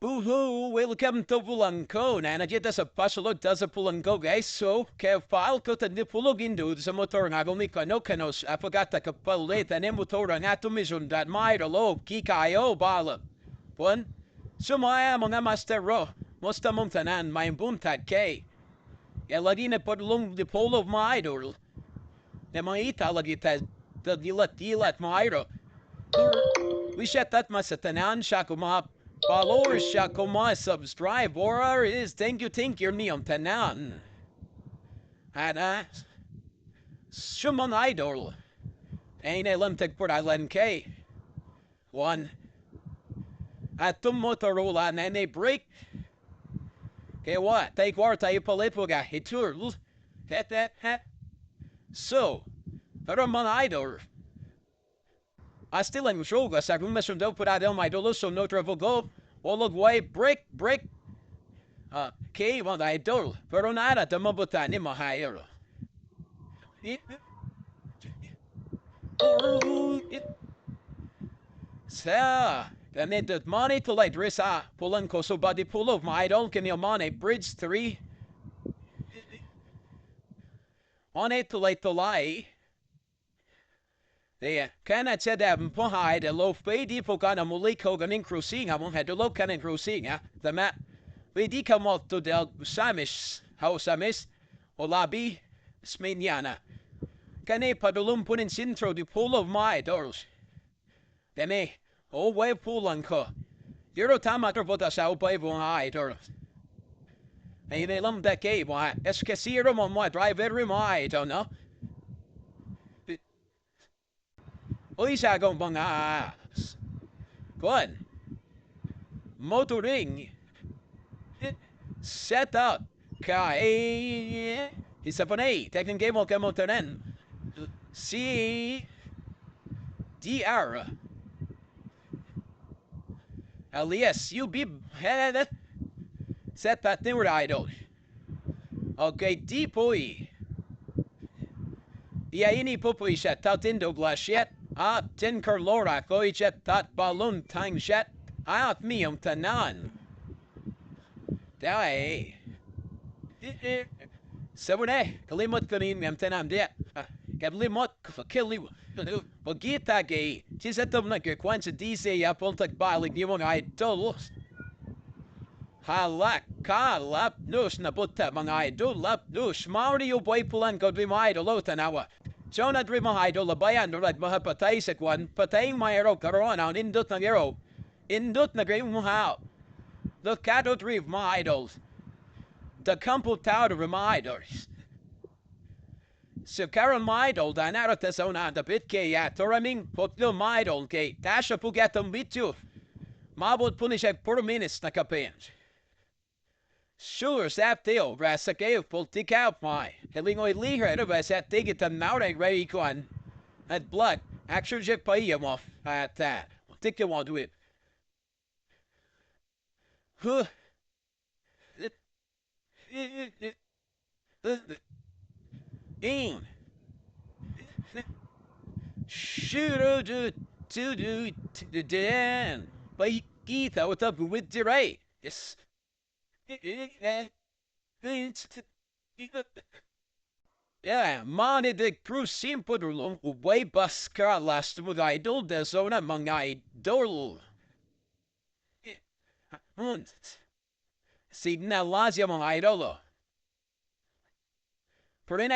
Uhu, welcome to Polanco. Nandiyan sa pasulod sa Polanco, guys. So, kaya file ko ta Dipolog indo sa motor nga gumikano kanos apagata kapalit na motor nga tumisundat may rolo kikayo bala. Pun, sumaya mga mastero, musta mong tanan may buntat kay. Kaya lagi na padulong Dipolog mga idol. Na mga ita lagi ta dilat mga idol. Wishat that masatanan siya kumap. Followers siya kuma subscriber is thank you niyong tanan. At shumon idol. Ain't alam tagpuralan kay. One. At tumotorola na ne break. Kaya what? Take war tayo palipuga. Hitur. Het. So. Pero mga idol. Still ang shoga sa gumasundog por adel my idol so no travel go. Olog way break. Kay mga idol. Pero nada tamabutan ni mahayro. Sa kami dat money to like dressa polanco so body pulov my idol kami money bridge 3 on it to like to lie. Det kan at sätta även på här det lov för de på kan muli kogan in cruising among had the lov kan in cruising the map vi de kom åt to del samis house samis och labi sminjana kan e padulum punin sintro de pool of my doors de me o way polanco Euro tamator vota sa upa evo hai doors Ay ne lam da ke wa esqueceram on my driver my don't know Isa gong mga Good. Motoring. Set up. Kai. Isa pa na Tekken game mo kamo tanan. C. DR. Alias, you be head. Set that newer idol. Okay, Dipoy. Yeah, ini popoy siya. Tautindo blush yet. Tin Carlora ko ichet tat balloon time shet. At miyong tanan. Dai. Sabune, kalimot kanin miyam tanam dia. Kablimot kafakili. Pagita gay. Chisetom na kwansa dise ya poltak balik ni mga idol. Halak kalap nus na buta mga idol lap nus. Mauri boy pulan ko di mga idol o tanawa. Jonah dream mga idol labayan doon mga patay sa kwan. Patay mayro karoon ang indot na gero. Indot na gero mga the kato dream mga idols. The kampo tao de mga idols. So karon mga idol danaro tesona da bit kay toraming potlo mga idol kay tasha pugatong bitu. Mabot punishek puro minutes na kapens. Sure, sap teo, rasa kayo, politik out my. Helingoy liher, ito ba sa tigit ang naurang ready kuan. At blood, actual jet pa iya mo. At that. Politik you want to it. Huh. In. Shoot to dan. By Keith, what's up with the right? Yes. Yeah, mani de cruise simple long way baska last with idol de zona mga idol. Si na lazia mga idolo. Pero